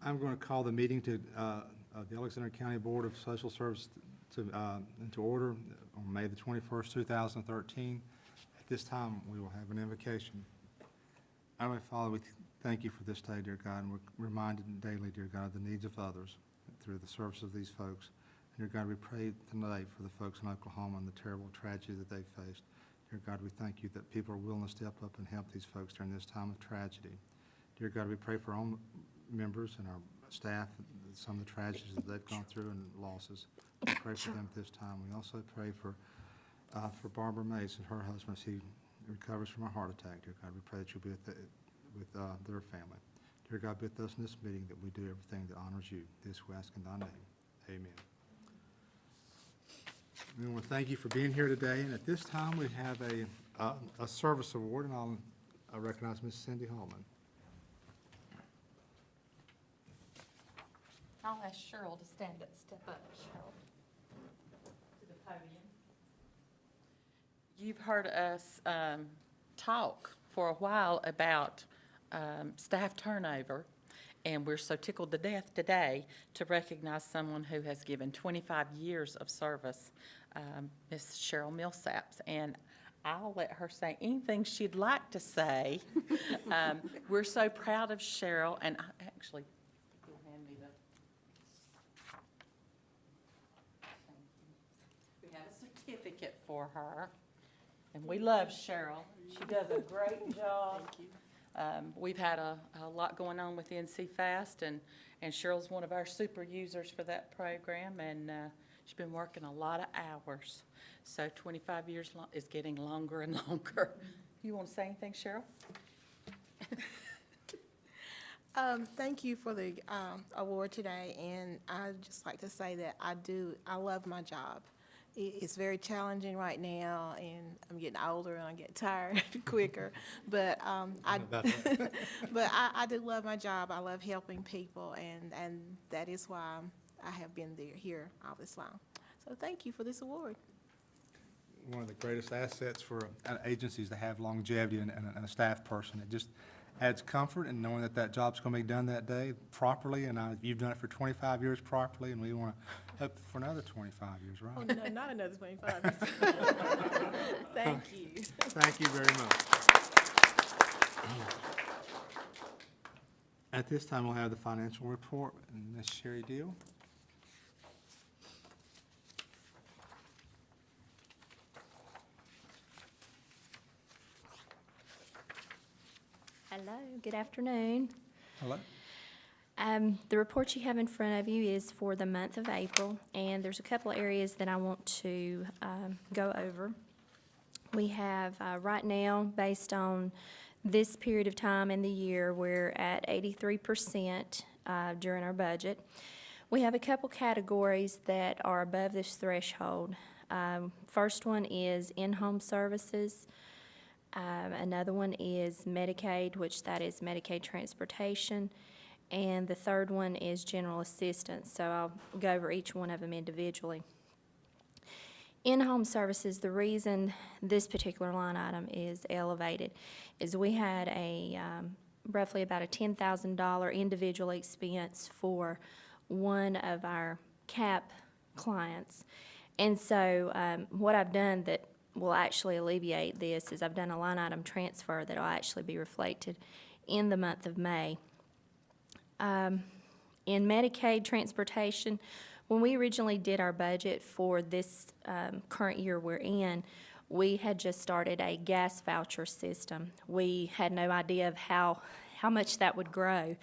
I'm going to call the meeting of the Alexander County Board of Social Services into order on May the 21st, 2013. At this time, we will have an invocation. Heavenly Father, we thank you for this day, dear God, and we're reminded daily, dear God, of the needs of others through the service of these folks. And dear God, we pray tonight for the folks in Oklahoma and the terrible tragedy that they faced. Dear God, we thank you that people are willing to step up and help these folks during this time of tragedy. Dear God, we pray for our own members and our staff, some of the tragedies that they've gone through and losses. We pray for them at this time. We also pray for Barbara Mays and her husband as he recovers from a heart attack. Dear God, we pray that you'll be with their family. Dear God, be with us in this meeting, that we do everything that honors you. This we ask in thy name. Amen. We want to thank you for being here today. And at this time, we have a service award, and I'll recognize Ms. Cindy Hallman. I'll ask Cheryl to step up, Cheryl, to the podium. You've heard us talk for a while about staff turnover, and we're so tickled to death today to recognize someone who has given 25 years of service, Ms. Cheryl Millsaps. And I'll let her say anything she'd like to say. We're so proud of Cheryl, and actually, you'll hand me the... We have a certificate for her, and we love Cheryl. She does a great job. Thank you. We've had a lot going on with NC Fast, and Cheryl's one of our super users for that program, and she's been working a lot of hours. So 25 years is getting longer and longer. You want to say anything, Cheryl? Thank you for the award today, and I'd just like to say that I love my job. It's very challenging right now, and I'm getting older and I get tired quicker, but I do love my job. I love helping people, and that is why I have been here all this long. So thank you for this award. One of the greatest assets for agencies to have longevity and a staff person. It just adds comfort in knowing that job's going to be done that day properly, and you've done it for 25 years properly, and we want to hope for another 25 years, right? Oh, no, not another 25 years. Thank you. Thank you very much. At this time, we'll have the financial report, and Ms. Sherry Deal. Hello, good afternoon. Hello. The report you have in front of you is for the month of April, and there's a couple of areas that I want to go over. We have right now, based on this period of time in the year, we're at 83% during our budget. We have a couple categories that are above this threshold. First one is in-home services. Another one is Medicaid, which that is Medicaid transportation. And the third one is general assistance. So I'll go over each one of them individually. In-home services, the reason this particular line item is elevated is we had a roughly about a $10,000 individual expense for one of our CAP clients. And so what I've done that will actually alleviate this is I've done a line item transfer that will actually be reflected in the month of May. In Medicaid transportation, when we originally did our budget for this current year we're in, we had just started a gas voucher system. We had no idea of how much that would grow.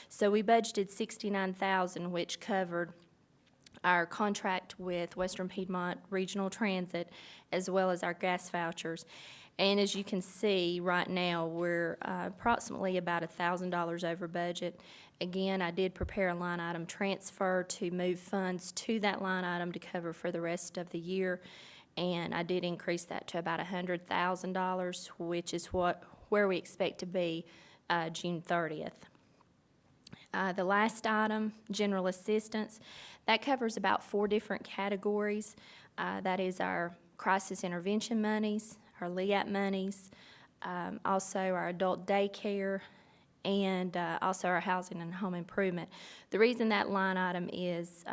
So we budgeted $69,000, which covered our contract with Western Piedmont Regional Transit, as well as our gas vouchers. And as you can see, right now, we're approximately about $1,000 over budget. Again, I did prepare a line item transfer to move funds to that line item to cover for the rest of the year, and I did increase that to about $100,000, which is where we expect to be June 30th. The last item, general assistance, that covers about 4 different categories. That is our crisis intervention monies, our LEAP monies, also our adult daycare, and also our housing and home improvement. The reason that line item is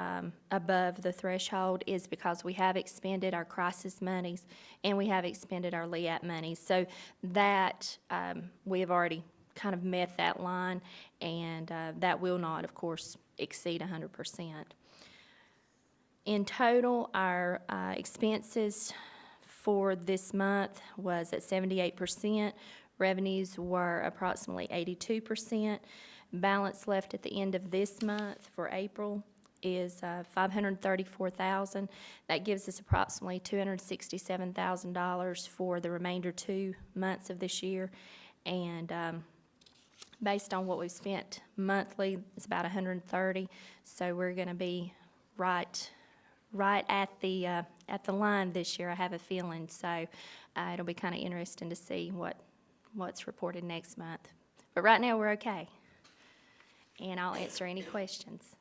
above the threshold is because we have expended our crisis monies and we have expended our LEAP monies. So that we have already kind of met that line, and that will not, of course, exceed 100%. In total, our expenses for this month was at 78%. Revenues were approximately 82%. Balance left at the end of this month for April is $534,000. That gives us approximately $267,000 for the remainder 2 months of this year. And based on what we've spent monthly, it's about $130,000. So we're going to be right at the line this year, I have a feeling. So it'll be kind of interesting to see what's reported next month. But right now, we're okay. And I'll answer any questions.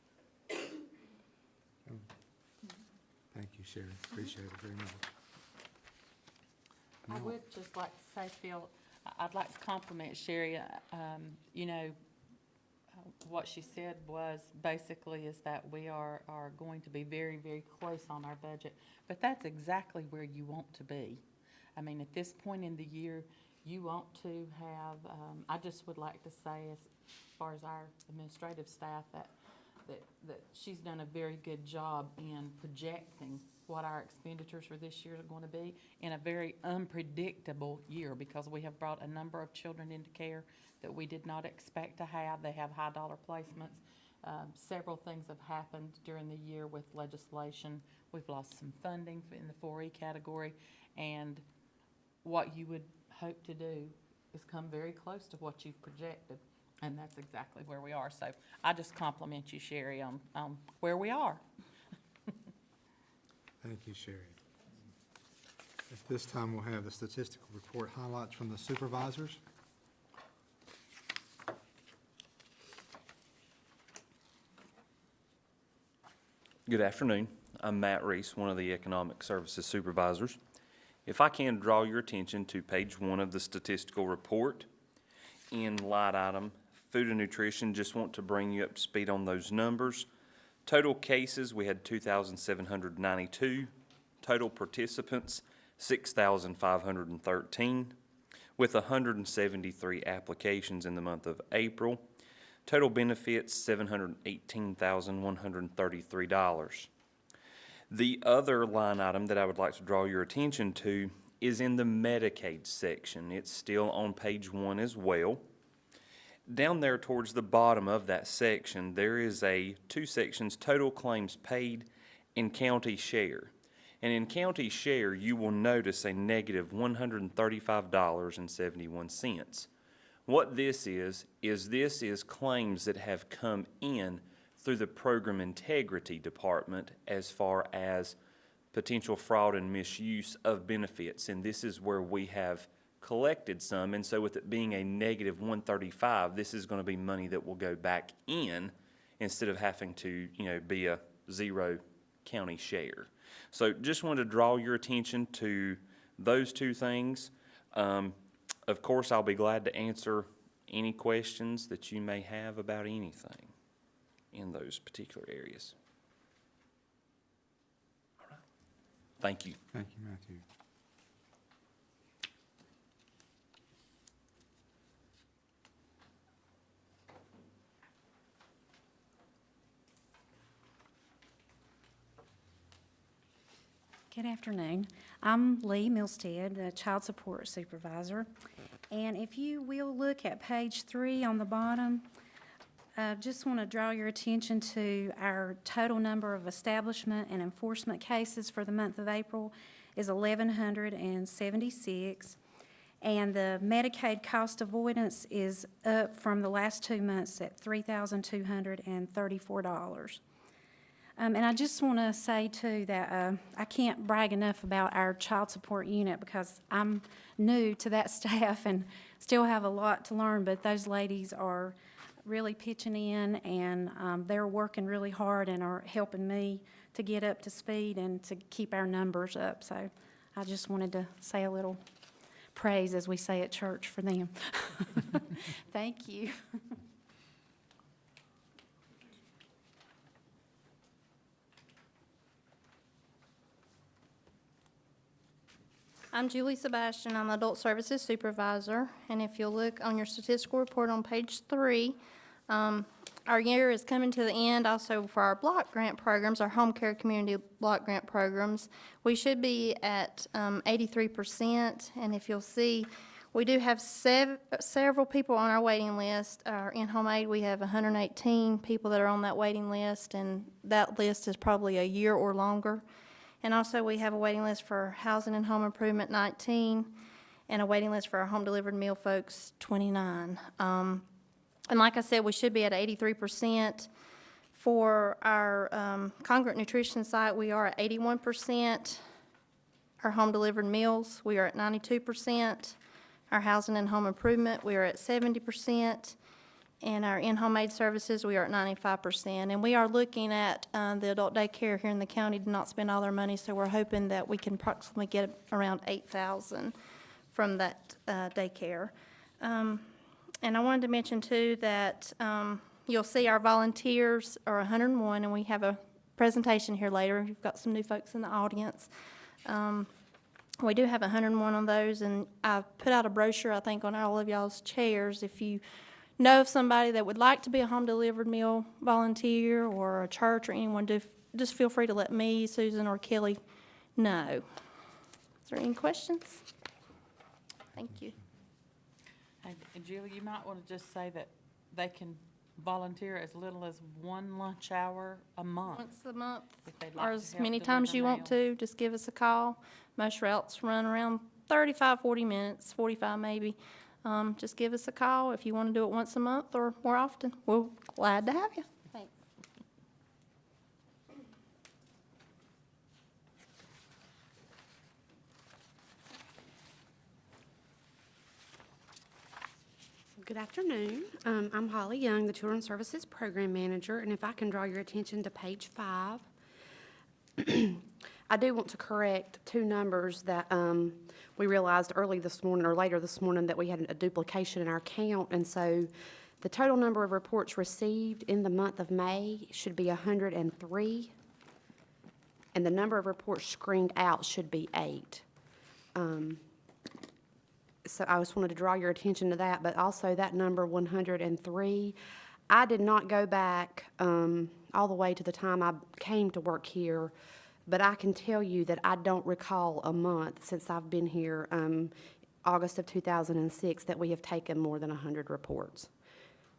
Thank you, Sherry. Appreciate it very much. I would just like to say, Phil, I'd like to compliment Sherry. You know, what she said was basically is that we are going to be very, very close on our budget. But that's exactly where you want to be. I mean, at this point in the year, you want to have, I just would like to say, as far as our administrative staff, that she's done a very good job in projecting what our expenditures for this year are going to be in a very unpredictable year, because we have brought a number of children into care that we did not expect to have. They have high dollar placements. Several things have happened during the year with legislation. We've lost some funding in the 4E category, and what you would hope to do is come very close to what you've projected, and that's exactly where we are. So I just compliment you, Sherry, on where we are. Thank you, Sherry. At this time, we'll have the statistical report highlights from the supervisors. Good afternoon. I'm Matt Reese, one of the Economic Services Supervisors. If I can draw your attention to page 1 of the statistical report, in light item, food and nutrition, just want to bring you up to speed on those numbers. Total cases, we had 2,792. Total participants, 6,513, with 173 applications in the month of April. Total benefits, $718,133. The other line item that I would like to draw your attention to is in the Medicaid section. It's still on page 1 as well. Down there towards the bottom of that section, there is 2 sections, total claims paid and county share. And in county share, you will notice a negative $135.71. What this is claims that have come in through the Program Integrity Department as far as potential fraud and misuse of benefits. And this is where we have collected some, and so with it being a negative 135, this is going to be money that will go back in instead of having to, be a zero county share. So just wanted to draw your attention to those 2 things. Of course, I'll be glad to answer any questions that you may have about anything in those particular areas. All right. Thank you. Thank you, Matthew. Good afternoon. I'm Lee Milstead, the Child Support Supervisor. And if you will look at page 3 on the bottom, I just want to draw your attention to our total number of establishment and enforcement cases for the month of April is 1,176. And the Medicaid cost avoidance is up from the last 2 months at $3,234. And I just want to say, too, that I can't brag enough about our child support unit because I'm new to that staff and still have a lot to learn, but those ladies are really pitching in, and they're working really hard and are helping me to get up to speed and to keep our numbers up. So I just wanted to say a little praise, as we say at church, for them. Thank you. I'm Julie Sebastian. I'm Adult Services Supervisor. And if you'll look on your statistical report on page 3, our year is coming to the end also for our block grant programs, our home care community block grant programs. We should be at 83%. And if you'll see, we do have several people on our waiting list. Our in-home aid, we have 118 people that are on that waiting list, and that list is probably a year or longer. And also, we have a waiting list for housing and home improvement, 19, and a waiting list for our home-delivered meal folks, 29. And like I said, we should be at 83%. For our congregate nutrition site, we are at 81%. Our home-delivered meals, we are at 92%. Our housing and home improvement, we are at 70%. And our in-home aid services, we are at 95%. And we are looking at the adult daycare here in the county to not spend all their money, so we're hoping that we can approximately get around $8,000 from that daycare. And I wanted to mention too that you'll see our volunteers are 101, and we have a presentation here later. You've got some new folks in the audience. We do have 101 on those, and I've put out a brochure, I think, on all of y'all's chairs. If you know of somebody that would like to be a home-delivered meal volunteer, or a church or anyone, just feel free to let me, Susan, or Kelly know. Is there any questions? Thank you. And Julie, you might want to just say that they can volunteer as little as 1 lunch hour a month. Once a month, If they'd like or to as help many times deliver you want meals. to, just give us a call. Most routes run around 35, 40 minutes, 45 maybe. Just give us a call if you want to do it once a month or more often. We're glad to have you. Thanks. Good afternoon. I'm Holly Young, the Torrent Services Program Manager, and if I can draw your attention to page 5, I do want to correct 2 numbers that we realized early this morning, or later this morning, that we had a duplication in our count, and so the total number of reports received in the month of May should be 103, and the number of reports screened out should be 8. So I just wanted to draw your attention to that, but also that number 103, I did not go back all the way to the time I came to work here, but I can tell you that I don't recall a month since I've been here, August of 2006, that we have taken more than 100 reports.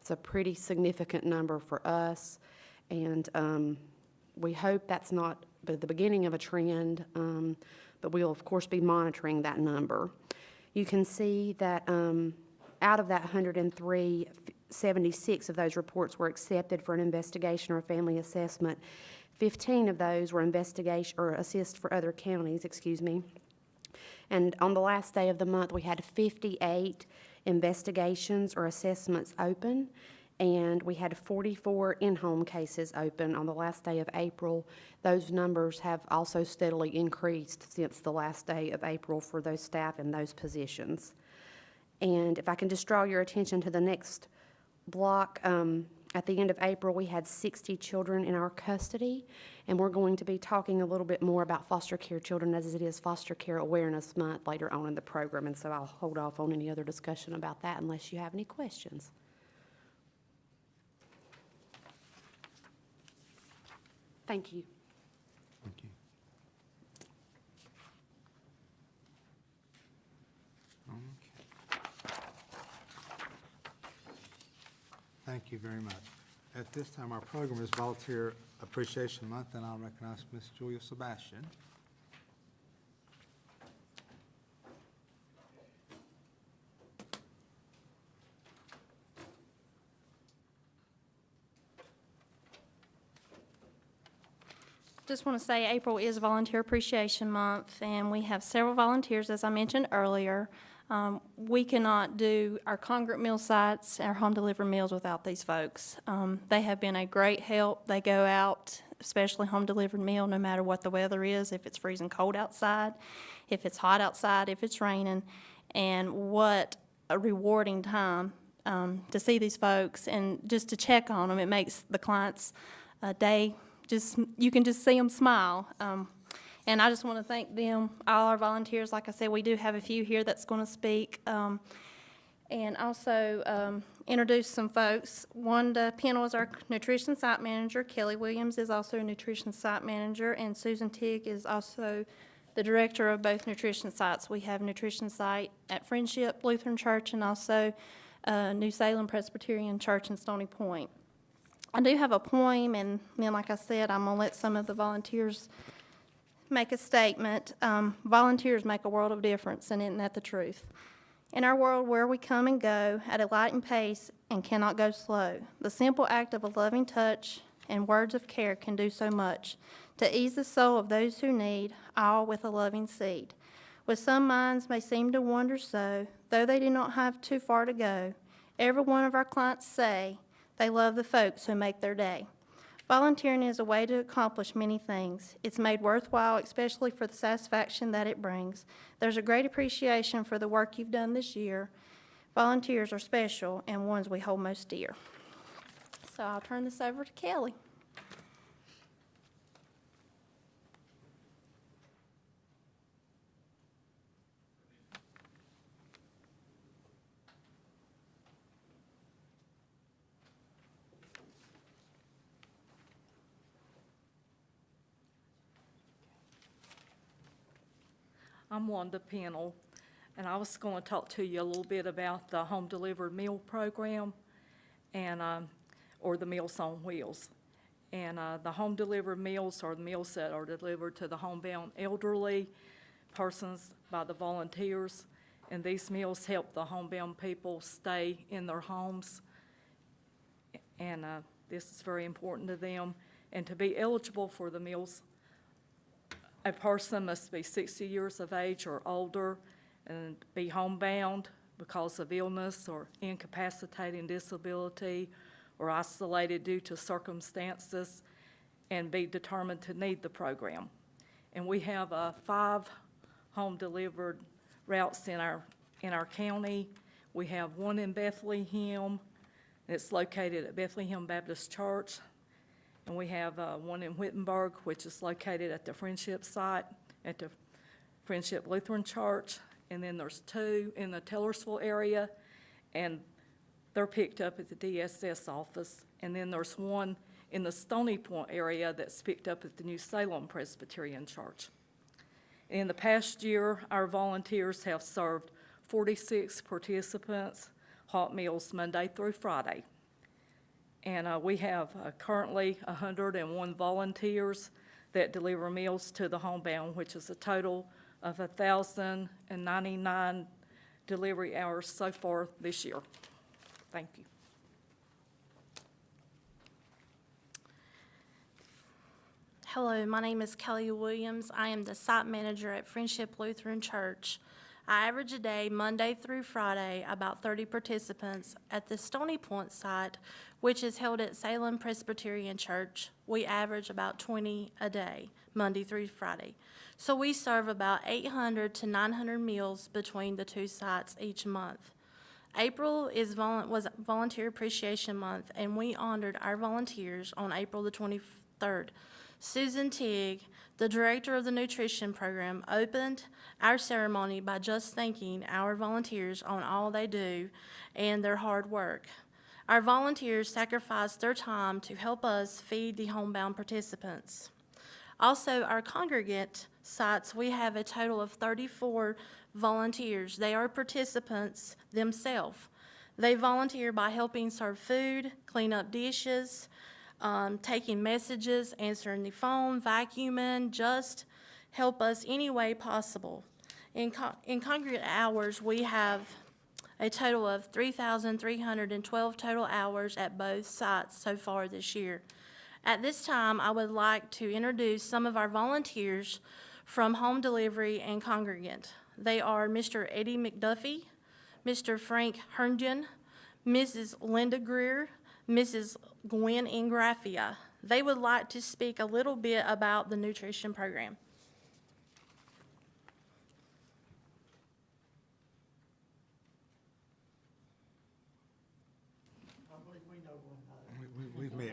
It's a pretty significant number for us, and we hope that's not the beginning of a trend, but we'll, of course, be monitoring that number. You can see that out of that 103, 76 of those reports were accepted for an investigation or a family assessment. 15 of those were investigation or assist for other counties, And on the last day of the month, we had 58 investigations or assessments open, and we had 44 in-home cases open on the last day of April. Those numbers have also steadily increased since the last day of April for those staff in those positions. And if I can just draw your attention to the next block, at the end of April, we had 60 children in our custody, and we're going to be talking a little bit more about foster care children as it is Foster Care Awareness Month later on in the program, and so I'll hold off on any other discussion about that unless you have any questions. Thank you. Thank you. Okay. Thank you very much. At this time, our program is Volunteer Appreciation Month, and I'll recognize Ms. Julia Sebastian. Just want to say April is Volunteer Appreciation Month, and we have several volunteers, as I mentioned earlier. We cannot do our congregate meal sites, our home delivered meals without these folks. They have been a great help. They go out, especially home delivered meal, no matter what the weather is, if it's freezing cold outside, if it's hot outside, if it's raining. and what a rewarding time to see these folks and just to check on them. It makes the clients' day just, you can just see them smile. And I just want to thank them, all our volunteers. Like I said, we do have a few here that's going to speak. And also introduce some folks. Wanda Pennell is our nutrition site manager. Kelly Williams is also a nutrition site manager. And Susan Tigg is also the director of both nutrition sites. We have a nutrition site at Friendship Lutheran Church and also New Salem Presbyterian Church in Stony Point. I do have a poem, and then, like I said, I'm going to let some of the volunteers make a statement. Volunteers make a world of difference, and isn't that the truth? In our world where we come and go at a lightning pace and cannot go slow, the simple act of a loving touch and words of care can do so much to ease the soul of those who need, all with a loving seed. With some minds may seem to wander so, though they do not have too far to go, every one of our clients say they love the folks who make their day. Volunteering is a way to accomplish many things. It's made worthwhile, especially for the satisfaction that it brings. There's a great appreciation for the work you've done this year. Volunteers are special and ones we hold most dear. So I'll turn this over to Kelly. I'm Wanda Pennell, and I was going to talk to you a little bit about the home delivered meal program and, or the Meals on Wheels. And the home delivered meals are the meals that are delivered to the homebound elderly persons by the volunteers. And these meals help the homebound people stay in their homes. And this is very important to them. And to be eligible for the meals, a person must be 60 years of age or older and be homebound because of illness or incapacitating disability or isolated due to circumstances and be determined to need the program. And we have 5 home-delivered routes in our county. We have one in Bethlehem. It's located at Bethlehem Baptist Church. And we have one in Wittenberg, which is located at the Friendship site at the Friendship Lutheran Church. And then there's 2 in the Taylorsville area, and they're picked up at the DSS office. And then there's one in the Stony Point area that's picked up at the New Salem Presbyterian Church. In the past year, our volunteers have served 46 participants hot meals Monday through Friday. And we have currently 101 volunteers that deliver meals to the homebound, which is a total of 1,099 delivery hours so far this year. Thank you. Hello, my name is Kelly Williams. I am the site manager at Friendship Lutheran Church. I average a day, Monday through Friday, about 30 participants. At the Stony Point site, which is held at Salem Presbyterian Church, we average about 20 a day, Monday through Friday. So we serve about 800 to 900 meals between the 2 sites each month. April was Volunteer Appreciation Month, and we honored our volunteers on April the 23rd. Susan Tigg, the director of the nutrition program, opened our ceremony by just thanking our volunteers on all they do and their hard work. Our volunteers sacrificed their time to help us feed the homebound participants. Also, our congregant sites, we have a total of 34 volunteers. They are participants themselves. They volunteer by helping serve food, clean up dishes, taking messages, answering the phone, vacuuming, just help us any way possible. In congregate hours, we have a total of 3,312 total hours at both sites so far this year. At this time, I would like to introduce some of our volunteers from home delivery and congregant. They are Mr. Eddie McDuffie, Mr. Frank Herndon, Mrs. Linda Greer, Mrs. Gwen Graffia. They would like to speak a little bit about the nutrition program.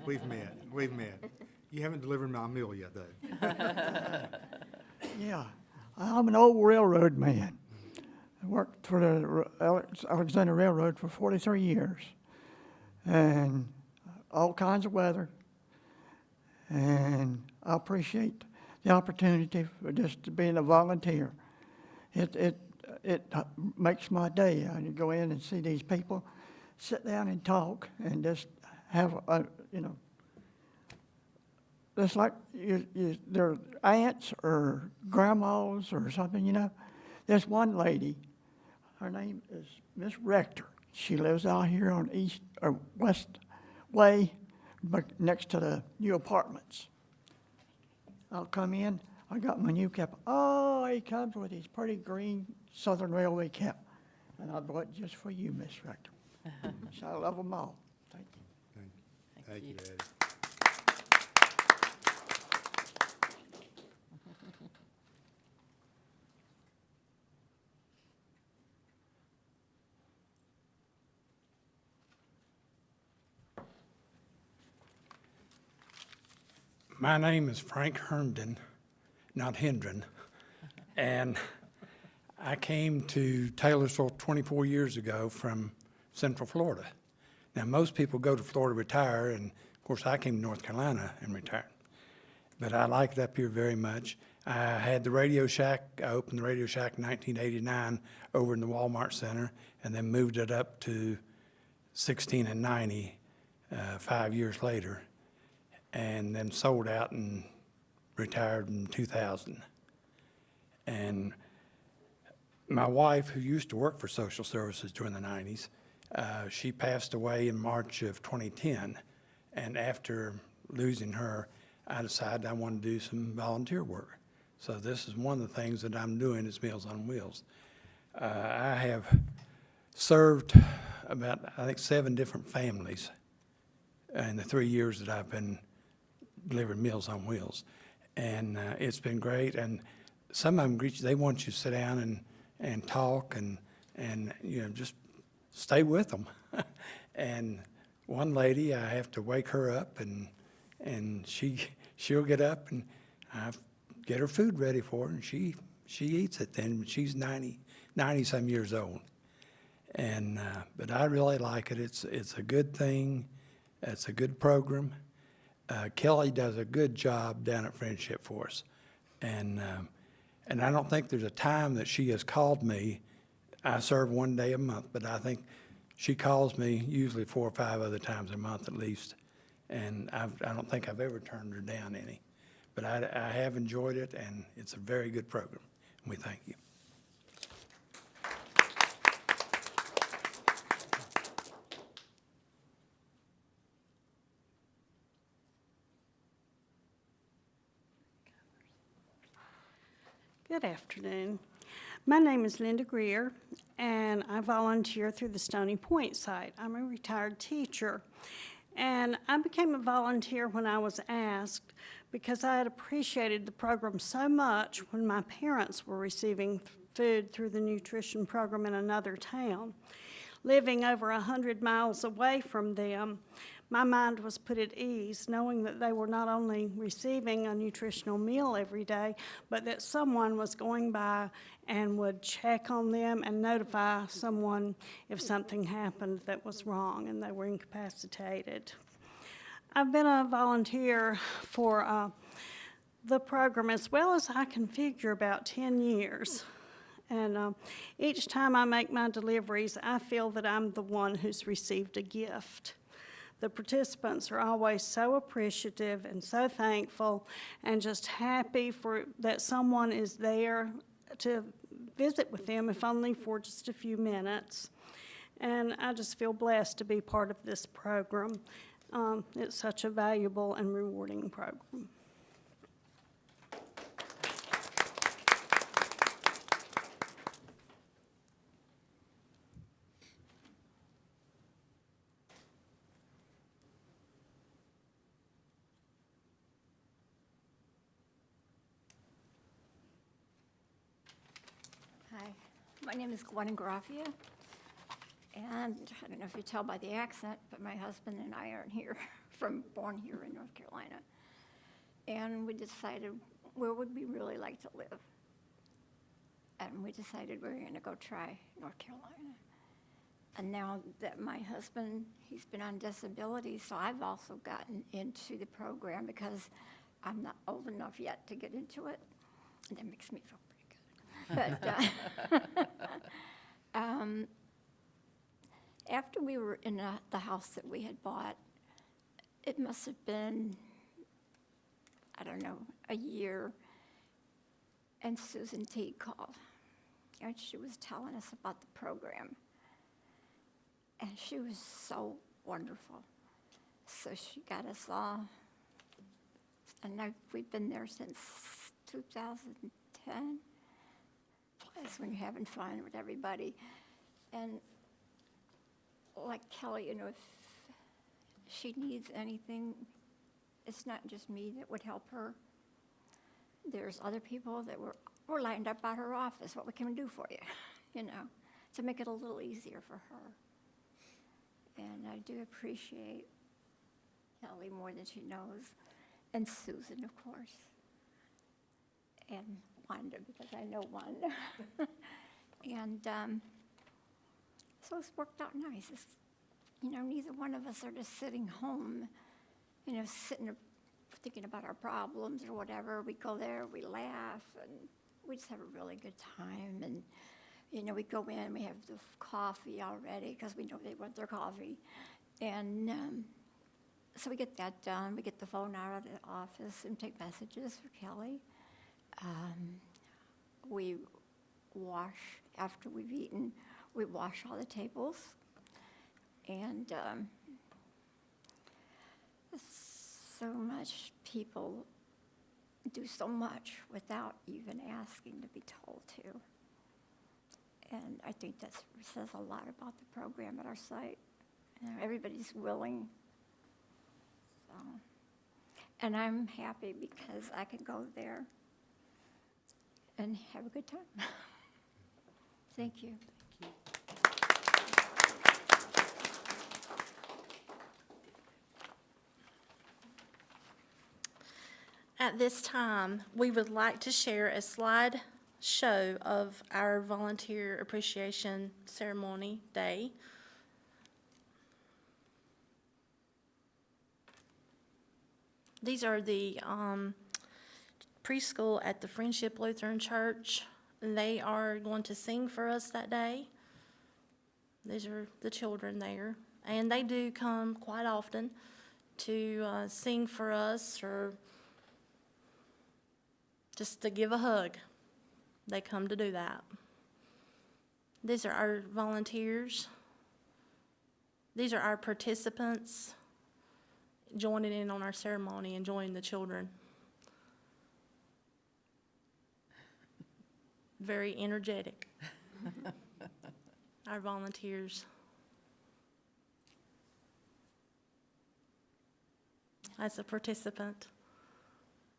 we've met. You haven't delivered my meal yet, though. Yeah, I'm an old railroad man. I worked for the Alexander Railroad for 43 years, and all kinds of weather. And I appreciate the opportunity for just to being a volunteer. It makes my day. I can go in and see these people, sit down and talk, and just have a, it's like they're aunts or grandmas or something, There's one lady, her name is Miss Rector. She lives out here on East or West Way, but next to the new apartments. I'll come in, I got my new cap. Oh, he comes with his pretty green Southern Railway cap. And I bought it just for you, Miss Rector. So I love them all. Thank you. Thank you, Eddie. My name is Frank Herndon, not Hendron, and I came to Taylorsville 24 years ago from Central Florida. Now, most people go to Florida to retire, and of course, I came to North Carolina and retired. But I like it up here very much. I had the Radio Shack. I opened the Radio Shack in 1989 over in the Walmart Center, and then moved it up to 16 and 90 5 years later, and then sold out and retired in 2000. And my wife, who used to work for social services during the 90s, she passed away in March of 2010. And after losing her, I decided I wanted to do some volunteer work. So this is one of the things that I'm doing is Meals on Wheels. I have served about, I think, 7 different families in the 3 years that I've been delivering Meals on Wheels. And it's been great. And some of them, they want you to sit down and talk and just stay with them. And one lady, I have to wake her up, and she'll get up, and I get her food ready for her, and she eats it then. She's 90-some years old. And but I really like it. It's a good thing. It's a good program. Kelly does a good job down at Friendship for us. And I don't think there's a time that she has called me. I serve 1 day a month, but I think she calls me usually 4 or 5 other times a month at least. And I don't think I've ever turned her down any. But I have enjoyed it, and it's a very good program. And we thank you. Good afternoon. My name is Linda Greer, and I volunteer through the Stony Point site. I'm a retired teacher, and I became a volunteer when I was asked because I had appreciated the program so much when my parents were receiving food through the nutrition program in another town. Living over 100 miles away from them, my mind was put at ease knowing that they were not only receiving a nutritional meal every day, but that someone was going by and would check on them and notify someone if something happened that was wrong and they were incapacitated. I've been a volunteer for the program as well as I can figure about 10 years. And each time I make my deliveries, I feel that I'm the one who's received a gift. The participants are always so appreciative and so thankful and just happy that someone is there to visit with them, if only for just a few minutes. And I just feel blessed to be part of this program. It's such a valuable and rewarding program. Hi, my name is Gwen Graffia, and I don't know if you tell by the accent, but my husband and I aren't here born here in North Carolina. And we decided where would we really like to live. And we decided we were going to go try North Carolina. And now that my husband, he's been on disability, so I've also gotten into the program because I'm not old enough yet to get into it. And that makes me feel pretty good. But after we were in the house that we had bought, it must have been, I don't know, a year, and Susan T. called. And she was telling us about the program. And she was so wonderful. So she got us all, and we've been there since 2010. That's when you're having fun with everybody. And like Kelly, you know, if she needs anything, it's not just me that would help her. There's other people that were lined up at her office. What we can do for you, you know, to make it a little easier for her. And I do appreciate Kelly more than she knows, and Susan, of course, and Wanda, because I know Wanda. And so it's worked out nice. It's, you know, neither one of us are just sitting home, you know, sitting thinking about our problems or whatever. We go there, we laugh, and we just have a really good time. And you know, we go in, we have the coffee already because we know they want their coffee. And so we get that done. We get the phone out of the office and take messages for Kelly. We wash, after we've eaten, we wash all the tables. And so much people do so much without even asking to be told to. And I think that says a lot about the program at our site. You know, everybody's willing. So, and I'm happy because I can go there and have a good time. Thank you. At this time, we would like to share a slide show of our Volunteer Appreciation Ceremony Day. These are the preschool at the Friendship Lutheran Church. They are going to sing for us that day. These are the children there. And they do come quite often to sing for us or just to give a hug. They come to do that. These are our volunteers. These are our participants joining in on our ceremony and joining the children. Very energetic. Our volunteers. As a participant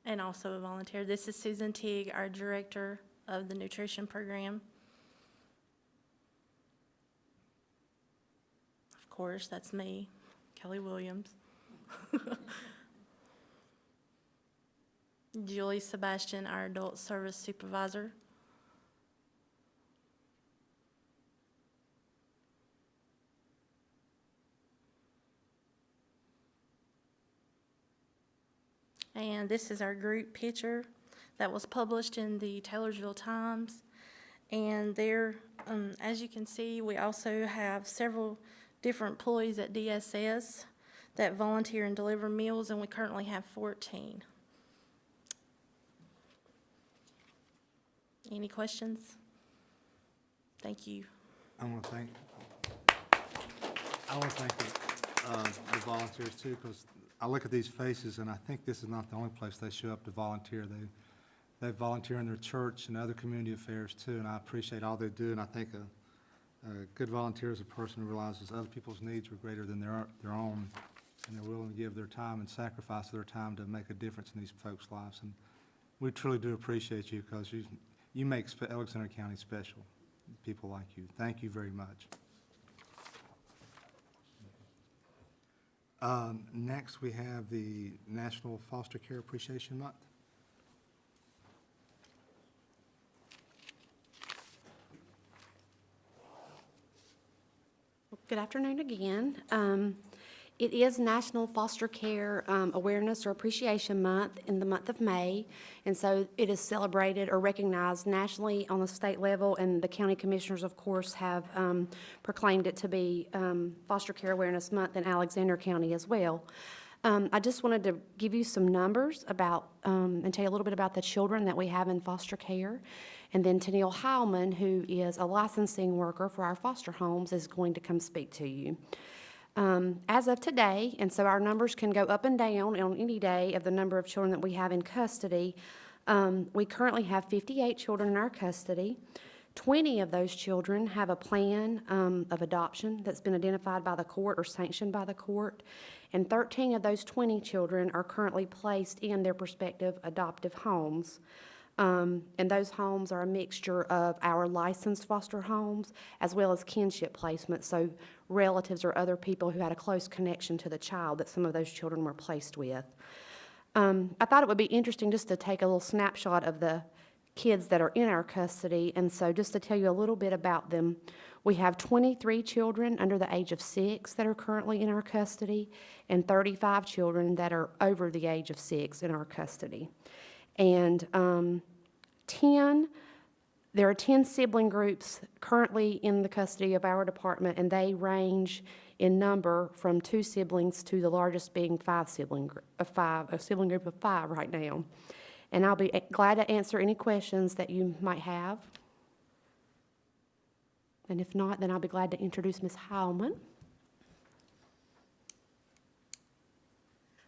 and also a volunteer. This is Susan Teague, our director of the nutrition program. Of course, that's me, Kelly Williams. Julie Sebastian, our adult service supervisor. And this is our group picture that was published in the Taylorsville Times. And there, as you can see, we also have several different employees at DSS that volunteer and deliver meals, and we currently have 14. Any questions? Thank you. I want to thank the volunteers too, because I look at these faces and I think this is not the only place they show up to volunteer. They volunteer in their church and other community affairs too, and I appreciate all they do. And I think a good volunteer is a person who realizes other people's needs are greater than their own, and they're willing to give their time and sacrifice their time to make a difference in these folks' lives. And we truly do appreciate you because you make Alexander County special. People like you. Thank you very much. Next, we have the National Foster Care Appreciation Month. Good afternoon again. It is National Foster Care Awareness or Appreciation Month in the month of May, and so it is celebrated or recognized nationally on the state level, and the county commissioners, of course, have proclaimed it to be Foster Care Awareness Month in Alexander County as well. I just wanted to give you some numbers about, and tell you a little bit about the children that we have in foster care. And then Tennille Heilman, who is a licensing worker for our foster homes, is going to come speak to you. As of today, and so our numbers can go up and down on any day of the number of children that we have in custody, we currently have 58 children in our custody. 20 of those children have a plan of adoption that's been identified by the court or sanctioned by the court, and 13 of those 20 children are currently placed in their prospective adoptive homes. And those homes are a mixture of our licensed foster homes as well as kinship placements, so relatives or other people who had a close connection to the child that some of those children were placed with. I thought it would be interesting just to take a little snapshot of the kids that are in our custody, and so just to tell you a little bit about them, we have 23 children under the age of 6 that are currently in our custody, and 35 children that are over the age of 6 in our custody. And there are 10 sibling groups currently in the custody of our department, and they range in number from 2 siblings to the largest being a sibling group of 5 right now. And I'll be glad to answer any questions that you might have. And if not, then I'll be glad to introduce Ms. Heilman.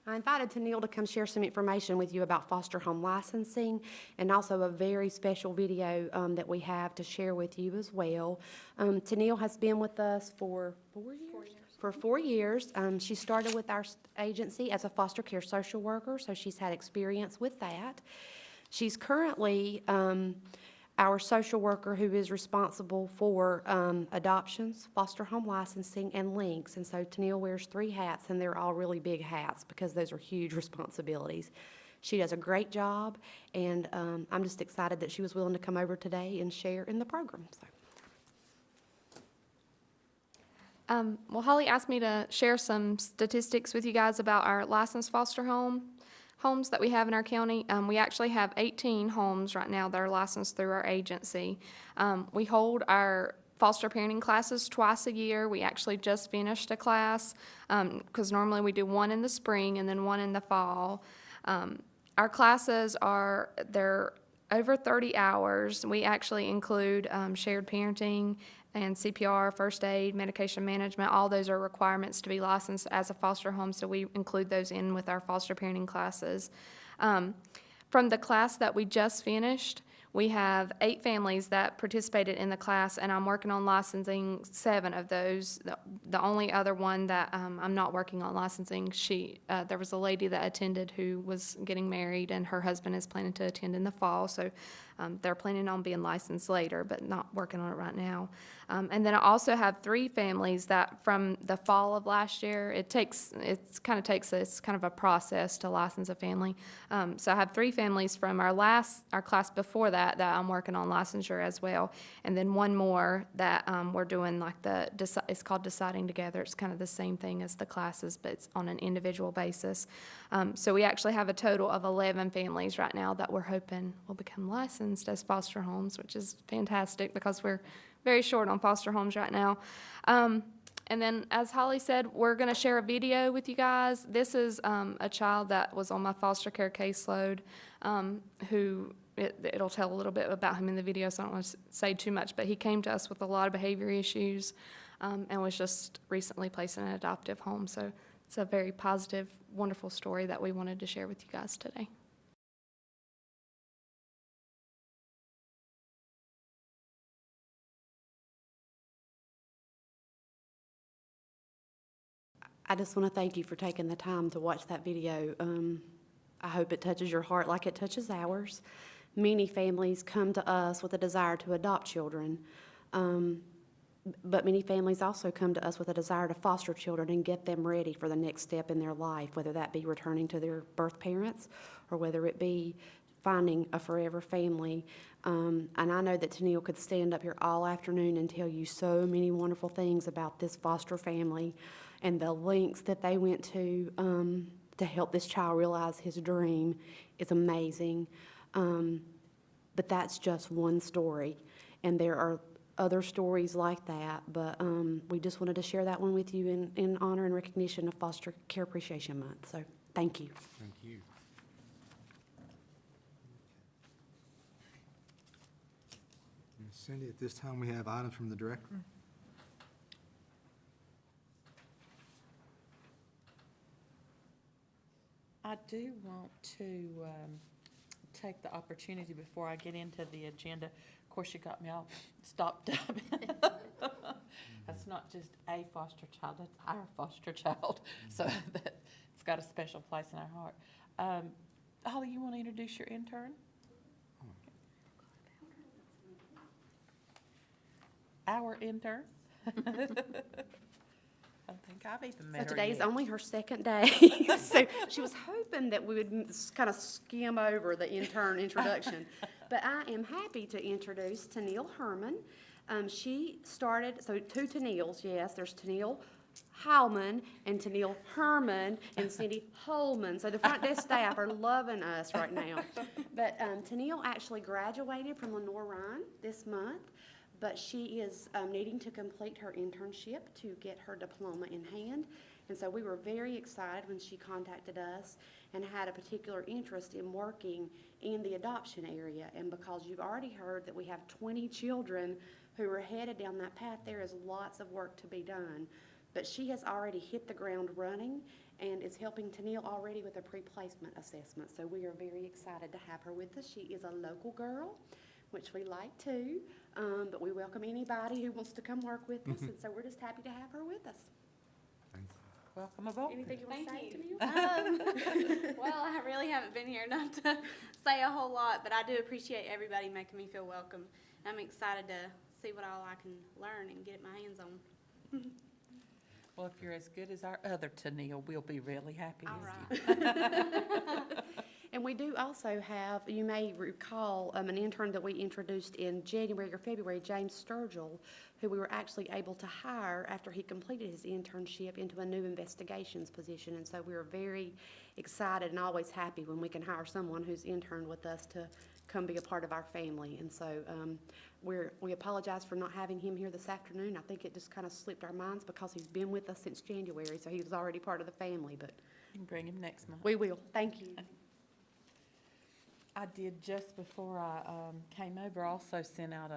I invited Tennille to come share some information with you about foster home licensing, and also a very special video that we have to share with you as well. Tennille has been with us for 4 years? For 4 years. She started with our agency as a foster care social worker, so she's had experience with that. She's currently our social worker who is responsible for adoptions, foster home licensing, and links. And so Tennille wears 3 hats, and they're all really big hats because those are huge responsibilities. She does a great job, and I'm just excited that she was willing to come over today and share in the program. Well, Holly asked me to share some statistics with you guys about our licensed foster homes that we have in our county. We actually have 18 homes right now that are licensed through our agency. We hold our foster parenting classes twice a year. We actually just finished a class because normally we do one in the spring and then one in the fall. Our classes they're over 30 hours. We actually include shared parenting and CPR, first aid, medication management. All those are requirements to be licensed as a foster home, so we include those in with our foster parenting classes. From the class that we just finished, we have 8 families that participated in the class, and I'm working on licensing 7 of those. The only other one that I'm not working on licensing, there was a lady that attended who was getting married, and her husband is planning to attend in the fall, so they're planning on being licensed later, but not working on it right now. And then I also have 3 families that from the fall of last year, it's kind of a process to license a family. So I have 3 families from our class before that I'm working on licensure as well. And then one more that we're doing it's called Deciding Together. It's kind of the same thing as the classes, but it's on an individual basis. So we actually have a total of 11 families right now that we're hoping will become licensed as foster homes, which is fantastic because we're very short on foster homes right now. And then, as Holly said, we're going to share a video with you guys. This is a child that was on my foster care caseload who it'll tell a little bit about him in the video, so I don't want to say too much, but he came to us with a lot of behavior issues and was just recently placed in an adoptive home. So it's a very positive, wonderful story that we wanted to share with you guys today. I just want to thank you for taking the time to watch that video. I hope it touches your heart like it touches ours. Many families come to us with a desire to adopt children. But many families also come to us with a desire to foster children and get them ready for the next step in their life, whether that be returning to their birth parents or whether it be finding a forever family. And I know that Tennille could stand up here all afternoon and tell you so many wonderful things about this foster family and the lengths that they went to help this child realize his dream is amazing. But that's just one story, and there are other stories like that, but we just wanted to share that one with you in honor and recognition of Foster Care Appreciation Month. So, thank you. Thank you. And Cindy, at this time, we have items from the director. I do want to take the opportunity before I get into the agenda. Of course, you got me all stopped up. That's not just a foster child, that's our foster child. So it's got a special place in our heart. Holly, you want to introduce your intern? Our intern? I don't think I've even met her So today is yet. only her second day, so she was hoping that we would kind of skim over the intern introduction. But I am happy to introduce Tennille Herman. She started, so two Tennilles, yes, there's Tennille Howman and Tennille Herman and Cindy Holman. So the front desk staff are loving us right now. But Tennille actually graduated from Lenore-Ryan this month. But she is needing to complete her internship to get her diploma in hand. And so we were very excited when she contacted us and had a particular interest in working in the adoption area. And because you've already heard that we have 20 children who are headed down that path, there is lots of work to be done. But she has already hit the ground running and is helping Tennille already with a pre-placement assessment. So we are very excited to have her with us. She is a local girl, which we like too, but we welcome anybody who wants to come work with us, and so we're just happy to have her with us. Thanks. Welcome aboard. Anything you want to say, Thank you. Tennille? Well, I really haven't been here enough to say a whole lot, but I do appreciate everybody making me feel welcome. I'm excited to see what all I can learn and get my hands on. Well, if you're as good as our other Tennille, we'll be really happy All with you. right. And we do also have, you may recall, an intern that we introduced in January or February, James Sturgill, who we were actually able to hire after he completed his internship into a new investigations position. And so we were very excited and always happy when we can hire someone who's interned with us to come be a part of our family. And so we apologize for not having him here this afternoon. I think it just kind of slipped our minds because he's been with us since January, so he was already part of the family, but You can bring him next month. we will. Thank you. I did, just before I came over, also sent out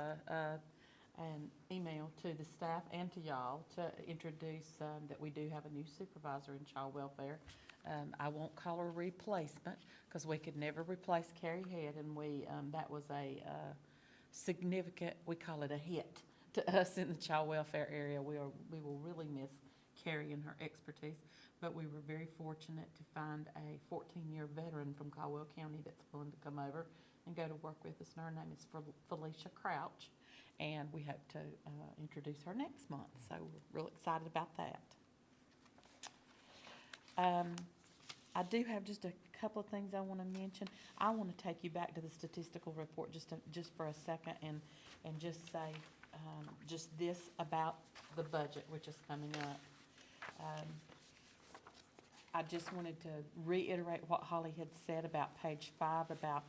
an email to the staff and to y'all to introduce that we do have a new supervisor in child welfare. I won't call her a replacement because we could never replace Carrie Head, and that was a significant, we call it a hit to us in the child welfare area. We will really miss Carrie and her expertise. But we were very fortunate to find a 14-year veteran from Caldwell County that's willing to come over and go to work with us. And her name is Felicia Crouch, and we hope to introduce her next month. So we're real excited about that. I do have just a couple of things I want to mention. I want to take you back to the statistical report just for a second and just say just this about the budget, which is coming up. I just wanted to reiterate what Holly had said about page 5 about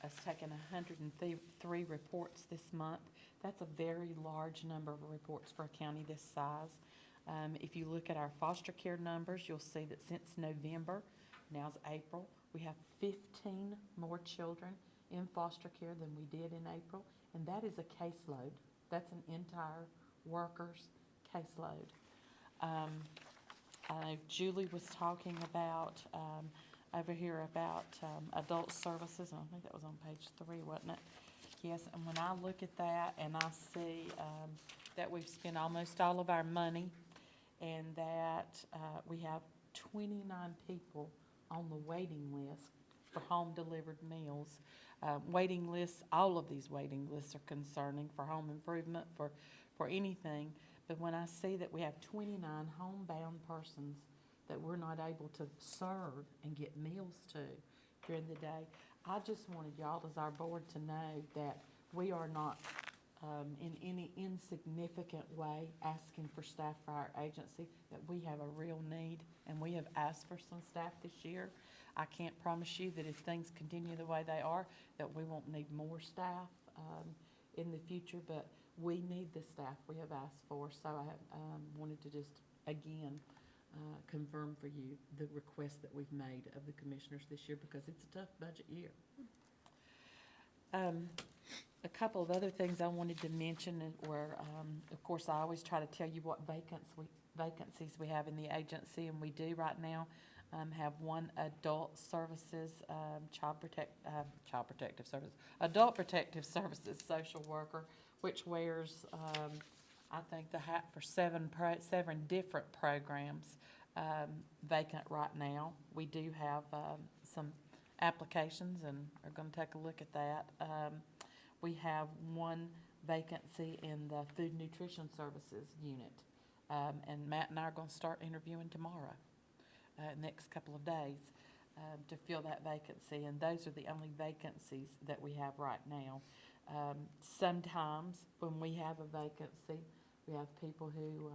us taking 103 reports this month. That's a very large number of reports for a county this size. If you look at our foster care numbers, you'll see that since November, now's April, we have 15 more children in foster care than we did in April, and that is a caseload. That's an entire worker's caseload. Julie was talking about, over here about adult services, and I think that was on page 3, wasn't it? Yes, and when I look at that and I see that we've spent almost all of our money and that we have 29 people on the waiting list for home-delivered meals. Waiting lists, all of these waiting lists are concerning for home improvement, for anything. But when I see that we have 29 homebound persons that we're not able to serve and get meals to during the day, I just wanted y'all as our board to know that we are not in any insignificant way asking for staff for our agency, that we have a real need, and we have asked for some staff this year. I can't promise you that if things continue the way they are, that we won't need more staff in the future, but we need the staff we have asked for. So I wanted to just, again, confirm for you the request that we've made of the commissioners this year, because it's a tough budget year. A couple of other things I wanted to mention were, of course, I always try to tell you what vacancies we have in the agency, and we do right now have one adult services, adult protective services social worker, which wears, I think, the hat for seven different programs vacant right now. We do have some applications and are going to take a look at that. We have one vacancy in the food nutrition services unit, and Matt and I are going to start interviewing tomorrow, next couple of days, to fill that vacancy, and those are the only vacancies that we have right now. Sometimes when we have a vacancy, we have people who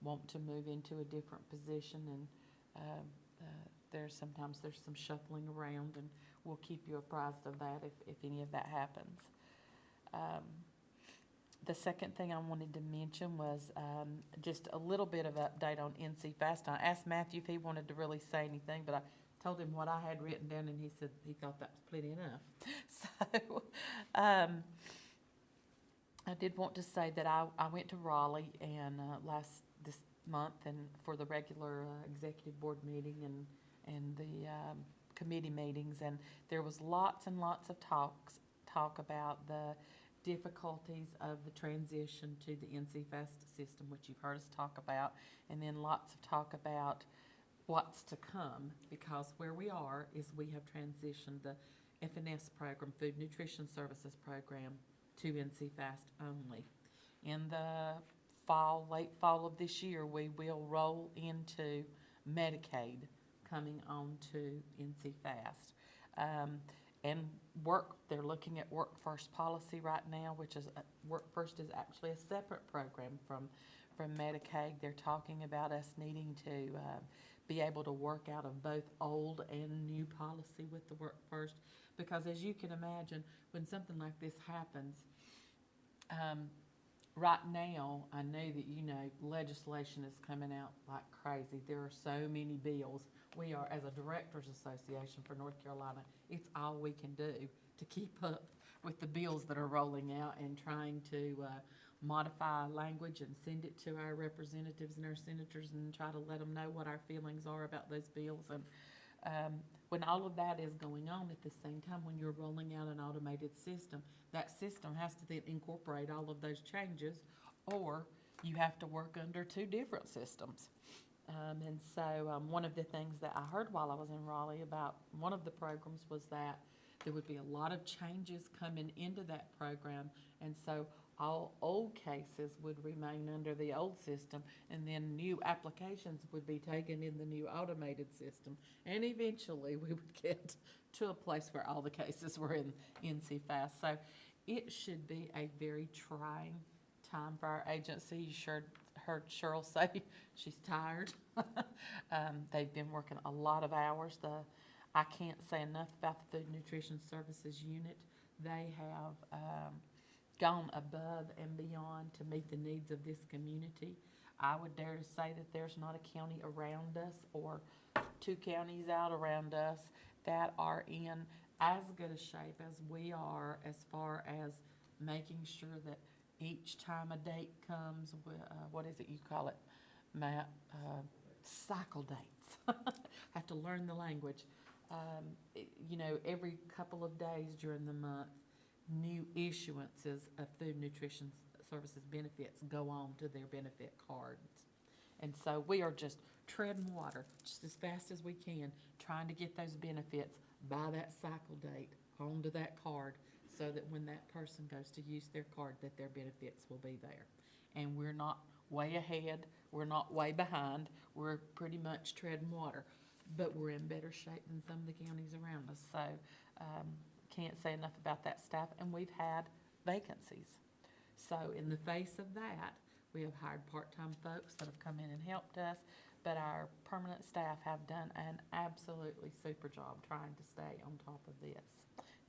want to move into a different position, and there's some shuffling around, and we'll keep you apprised of that if any of that happens. The second thing I wanted to mention was just a little bit of update on NC Fast. I asked Matthew if he wanted to really say anything, but I told him what I had written down, and he said he thought that was plenty enough. So I did want to say that I went to Raleigh and this month and for the regular executive board meeting and the committee meetings, and there was lots and lots of talk about the difficulties of the transition to the NC Fast system, which you've heard us talk about, and then lots of talk about what's to come, because where we are is we have transitioned the FNS program, Food Nutrition Services program, to NC Fast only. In the late fall of this year, we will roll into Medicaid coming on to NC Fast. And they're looking at Work First policy right now, which is, Work First is actually a separate program from Medicaid. They're talking about us needing to be able to work out of both old and new policy with the Work First, because as you can imagine, when something like this happens, right now, I know that you know legislation is coming out like crazy. There are so many bills. We are, as a Directors Association for North Carolina, it's all we can do to keep up with the bills that are rolling out and trying to modify language and send it to our representatives and our senators and try to let them know what our feelings are about those bills. And when all of that is going on at the same time, when you're rolling out an automated system, that system has to then incorporate all of those changes, or you have to work under two different systems. And so one of the things that I heard while I was in Raleigh about one of the programs was that there would be a lot of changes coming into that program, and so all old cases would remain under the old system, and then new applications would be taken in the new automated system, and eventually we would get to a place where all the cases were in NC Fast. So it should be a very trying time for our agency. You heard Cheryl say she's tired. They've been working a lot of hours. I can't say enough about the Food Nutrition Services unit. They have gone above and beyond to meet the needs of this community. I would dare to say that there's not a county around us or two counties out around us that are in as good a shape as we are, as far as making sure that each time a date comes, what is it you call it, Matt? Cycle dates. I have to learn the language. Every couple of days during the month, new issuances of Food Nutrition Services benefits go on to their benefit cards. And so we are just treading water just as fast as we can, trying to get those benefits by that cycle date onto that card so that when that person goes to use their card, that their benefits will be there. And we're not way ahead, we're not way behind, we're pretty much treading water, but we're in better shape than some of the counties around us. So, can't say enough about that staff, and we've had vacancies. So in the face of that, we have hired part-time folks that have come in and helped us, but our permanent staff have done an absolutely super job trying to stay on top of this.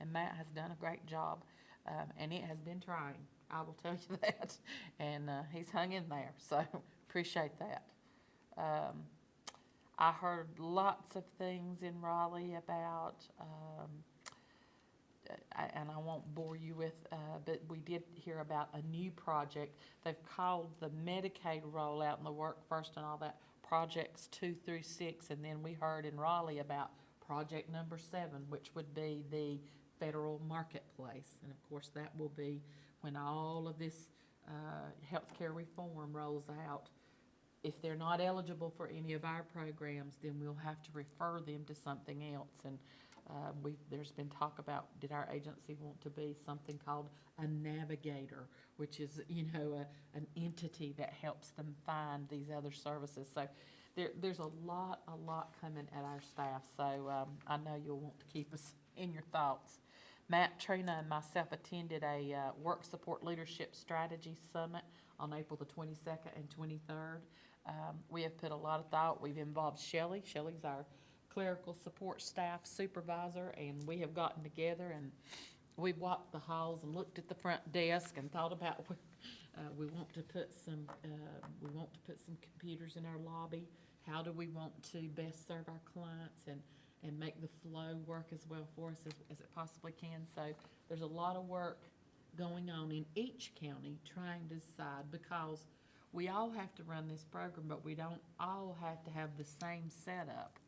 And Matt has done a great job, and it has been trying, I will tell you that. And he's hung in there, so appreciate that. I heard lots of things in Raleigh about, and I won't bore you with, but we did hear about a new project. They've called the Medicaid rollout and the Work First and all that, projects 2 through 6, and then we heard in Raleigh about project number 7, which would be the federal marketplace. And of course, that will be when all of this healthcare reform rolls out. If they're not eligible for any of our programs, then we'll have to refer them to something else. And there's been talk about, did our agency want to be something called a navigator, which is, an entity that helps them find these other services. So there's a lot coming at our staff. So I know you'll want to keep us in your thoughts. Matt, Trina, and myself attended a Work Support Leadership Strategy Summit on April the 22nd and 23rd. We have put a lot of thought. We've involved Shelley. Shelley's our clerical support staff supervisor, and we have gotten together and we've walked the halls and looked at the front desk and thought about we want to put some computers in our lobby. How do we want to best serve our clients and make the flow work as well for us as it possibly can? So there's a lot of work going on in each county trying to decide, because we all have to run this program, but we don't all have to have the same setup.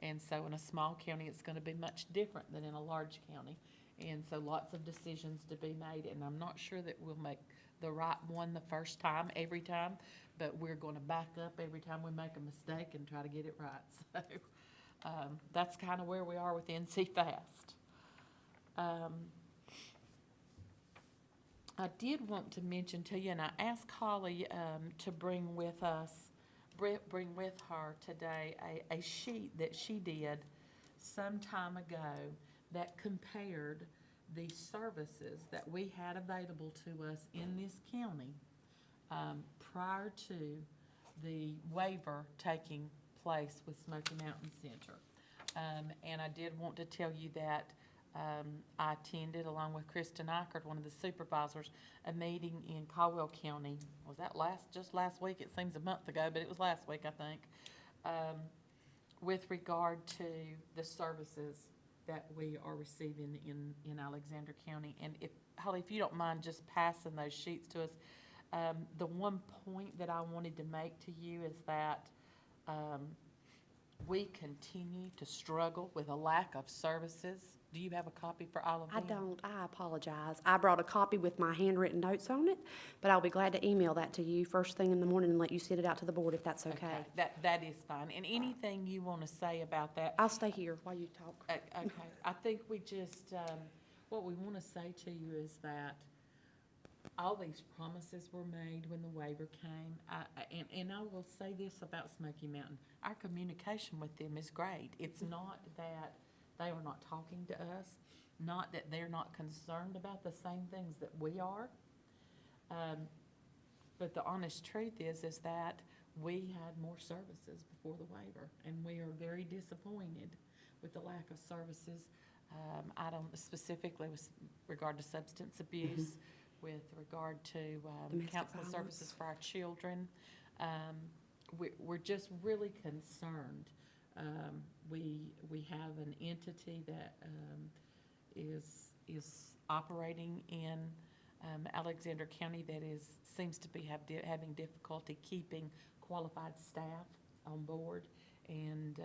And so in a small county, it's going to be much different than in a large county. And so lots of decisions to be made, and I'm not sure that we'll make the right one the first time, every time, but we're going to back up every time we make a mistake and try to get it right. So that's kind of where we are with NC Fast. I did want to mention to you, and I asked Holly to bring with her today a sheet that she did some time ago that compared the services that we had available to us in this county prior to the waiver taking place with Smoky Mountain Center. And I did want to tell you that I attended, along with Kristen Eichert, one of the supervisors, a meeting in Caldwell County. Was that just last week? It seems a month ago, but it was last week, I think, with regard to the services that we are receiving in Alexander County. And Holly, if you don't mind just passing those sheets to us, the one point that I wanted to make to you is that we continue to struggle with a lack of services. Do you have a copy for all of them? I don't. I apologize. I brought a copy with my handwritten notes on it, but I'll be glad to email that to you first thing in the morning and let you send it out to the board if that's okay. That is fine. And anything you want to say about that? I'll stay here while you talk. Okay. I think we just, what we want to say to you is that all these promises were made when the waiver came. And I will say this about Smoky Mountain. Our communication with them is great. It's not that they are not talking to us, not that they're not concerned about the same things that we are. But the honest truth is that we had more services before the waiver, and we are very disappointed with the lack of services. I don't specifically with regard to substance abuse, with regard to counseling services for our children. We're just really concerned. We have an entity that is operating in Alexander County that seems to be having difficulty keeping qualified staff on board, and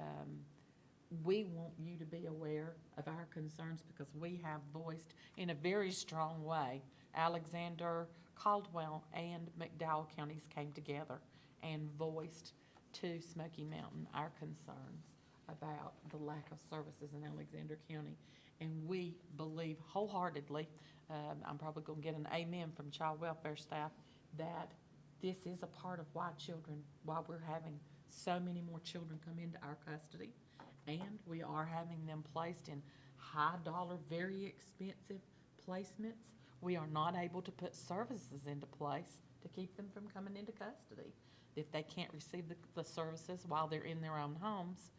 we want you to be aware of our concerns because we have voiced in a very strong way. Alexander, Caldwell, and McDowell counties came together and voiced to Smoky Mountain our concerns about the lack of services in Alexander County. And we believe wholeheartedly, I'm probably gonna get an amen from child welfare staff, that this is a part of why we're having so many more children come into our custody. And we are having them placed in high dollar, very expensive placements. We are not able to put services into place to keep them from coming into custody. If they can't receive the services while they're in their own homes,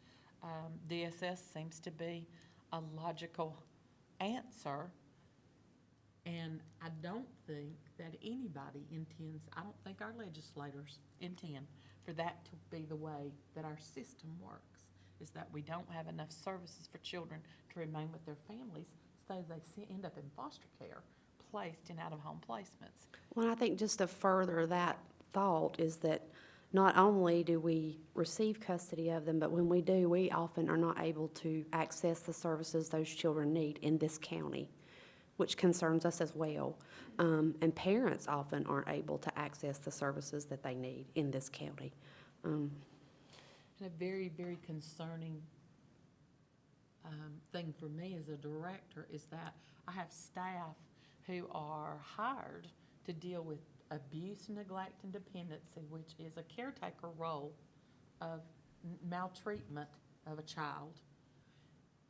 DSS seems to be a logical answer. And I don't think that anybody intends, I don't think our legislators intend for that to be the way that our system works, is that we don't have enough services for children to remain with their families, so they end up in foster care, placed in out-of-home placements. Well, I think just to further that thought is that not only do we receive custody of them, but when we do, we often are not able to access the services those children need in this county, which concerns us as well. And parents often aren't able to access the services that they need in this county. And a very, very concerning thing for me as a director is that I have staff who are hired to deal with abuse, neglect, and dependency, which is a caretaker role of maltreatment of a child,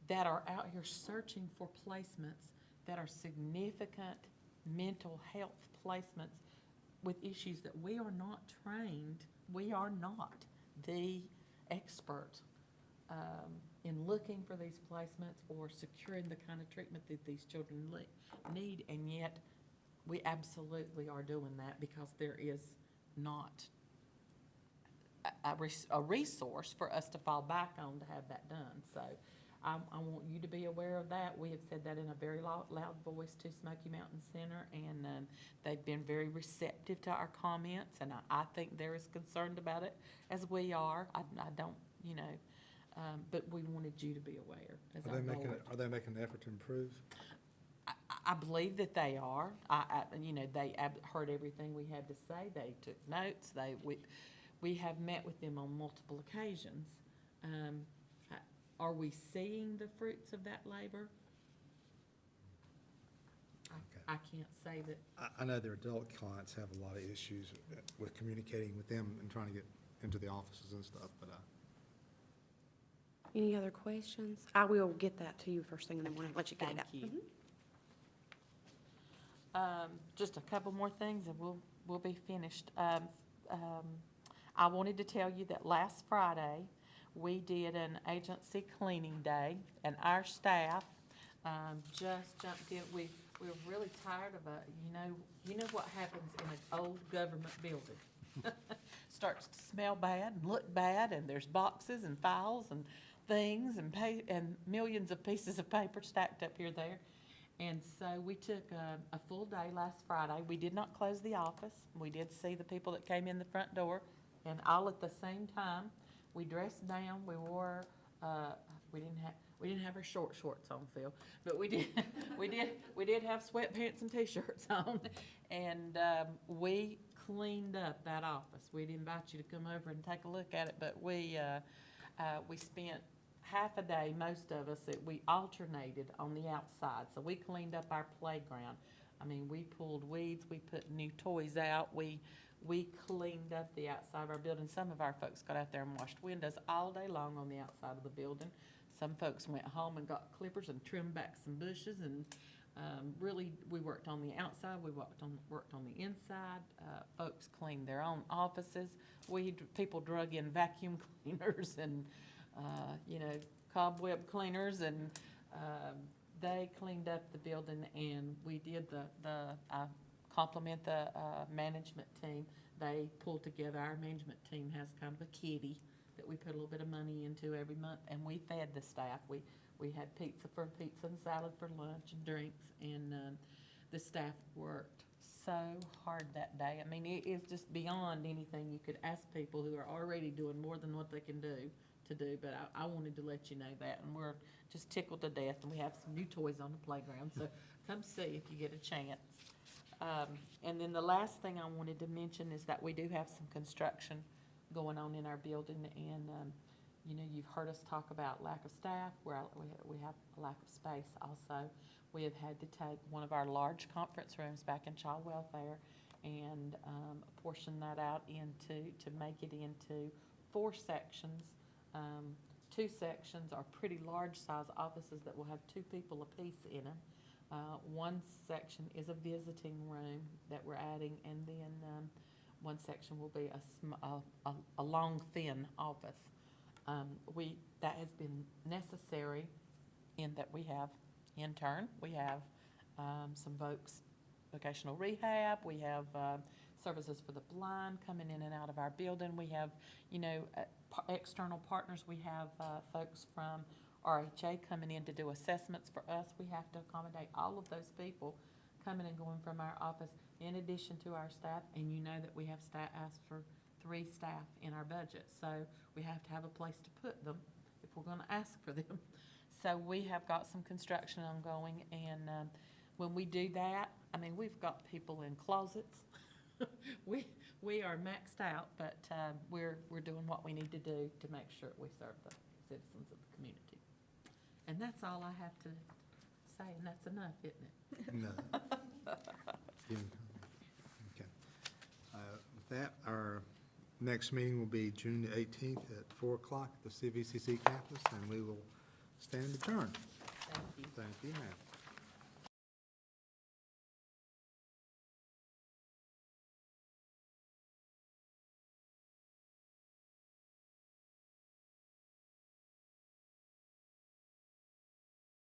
that are out here searching for placements that are significant mental health placements with issues that we are not trained, we are not the expert in looking for these placements or securing the kind of treatment that these children need, and yet we absolutely are doing that because there is not a resource for us to fall back on to have that done. So I want you to be aware of that. We have said that in a very loud voice to Smoky Mountain Center, and they've been very receptive to our comments, and I think they're as concerned about it as we are. I don't, but we wanted you to be aware as our board. Are they making an effort to improve? I believe that they are. They heard everything we had to say. They took notes. We have met with them on multiple occasions. Are we seeing the fruits of that labor? I can't say that. I know their adult clients have a lot of issues with communicating with them and trying to get into the offices and stuff, but Any other questions? I will get that to you first thing in the morning, let you get it out. Thank you. Just a couple more things and we'll be finished. I wanted to tell you that last Friday, we did an agency cleaning day, and our staff just jumped in. We were really tired of you know what happens in an old government building. Starts to smell bad and look bad, and there's boxes and files and things and millions of pieces of paper stacked up here there. And so we took a full day last Friday. We did not close the office. We did see the people that came in the front door, and all at the same time. We dressed down. We wore. We didn't have our shorts on, Phil, but we did have sweatpants and t-shirts on, and we cleaned up that office. We'd invite you to come over and take a look at it, but we spent half a day, most of us, we alternated on the outside. So we cleaned up our playground. I mean, we pulled weeds, we put new toys out, we cleaned up the outside of our building. Some of our folks got out there and washed windows all day long on the outside of the building. Some folks went home and got clippers and trimmed back some bushes, and really, we worked on the outside, we worked on the inside. Folks cleaned their own offices. People drug in vacuum cleaners and cobweb cleaners, and they cleaned up the building, and we did I compliment the management team. They pulled together, our management team has kind of a kitty that we put a little bit of money into every month, and we fed the staff. We had pizza and salad for lunch and drinks, and the staff worked so hard that day. I mean, it is just beyond anything you could ask people who are already doing more than what they can do to do, but I wanted to let you know that, and we're just tickled to death, and we have some new toys on the playground, so come see if you get a chance. And then the last thing I wanted to mention is that we do have some construction going on in our building, and You know, you've heard us talk about lack of staff, we have a lack of space also. We have had to take one of our large conference rooms back in child welfare and portion that out to make it into 4 sections. 2 sections are pretty large-size offices that will have 2 people apiece in them. One section is a visiting room that we're adding, and then one section will be a long, thin office. That has been necessary in that we have Intern, we have some vocational rehab, we have services for the blind coming in and out of our building. We have, you know, external partners. We have folks from RHA coming in to do assessments for us. We have to accommodate all of those people coming and going from our office in addition to our staff. And you know that we have asked for 3 staff in our budget. So we have to have a place to put them if we're going to ask for them. So we have got some construction ongoing, and when we do that, I mean, we've got people in closets. We are maxed out, but we're doing what we need to do to make sure we serve the citizens of the community. And that's all I have to say, and that's enough, isn't it? No. Okay. With that, our next meeting will be June the 18th at 4 o'clock at the CVCC campus, and we will stand adjourned. Thank you. Thank you, ma'am.